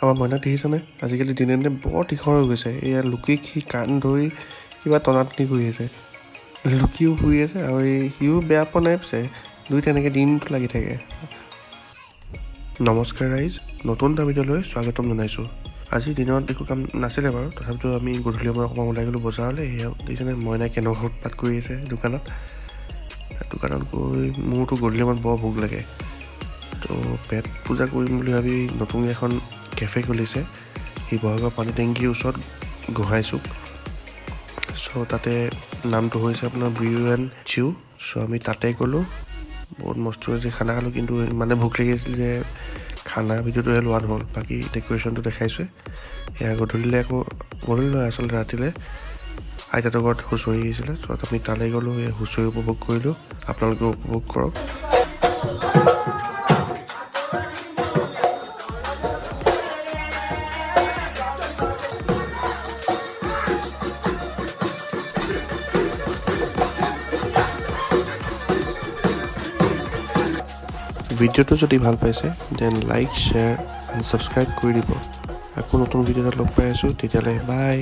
আমাৰ মইনাক দেখিছেনে? আজিকালি দিনে দিনে বৰ তীখৰ হৈ গৈছে। এয়া লুকি সি কাণ ধৰি কিবা টনাটনি কৰি আছে। লুকিও শুই আছে আৰু সিও বেয়া পোৱা নাই পিছে। দুই তেনেকৈ দিনটো লাগি থাকে। নমস্কাৰ ৰাইজ, নতুন এটা ভিডিঅ'লৈ স্বাগতম জনাইছোঁ। আজিৰ দিনত একো কাম নাছিলে বাৰু, তথাপিতো আমি গধূলি সময়ত অকণমান ওলাই গ'লোঁ বজাৰলৈ। সেয়া দেখিছেনে মইনাই কেনেকুৱা উৎপাত কৰি আছে দোকানত গৈ মোৰতো গধূলি সময়ত বৰ ভোক লাগে। তো পেট পূজা কৰিম বুলি ভাবি নতুন এখন কেফে খুলিছে শিৱসাগৰ পানী টেংকিৰ ওচৰত গুৱাহাটী। চ' তাতে নামটো হৈছে আপোনাৰ বিউ এণ্ড চিউ। চ' আমি তাতে গ'লোঁ, বহুত মস্ত হৈছে খানা খালোঁ, কিন্তু ইমানে ভোক লাগি আছিল যে খানাৰ ভিডিঅ'টোহে লোৱা নহ'ল। বাকী ডেক'ৰেশ্যনটো দেখাইছোঁ। সেয়া গধূলিলৈ আচলতে ৰাতিলৈ আইতাহঁতৰ ঘৰত হুঁচৰি আহিছিলে। চ' আমি তালৈ গ'লোঁ, এই হুঁচৰি উপভোগ কৰিলোঁ। আপোনালোকেও উপভোগ কৰক। ভিডিঅ'টো যদি ভাল পাইছে then like, share and subscribe কৰি দিব। আকৌ নতুন ভিডিঅ'ত লগ পাই আছোঁ, তেতিয়ালৈ বাই।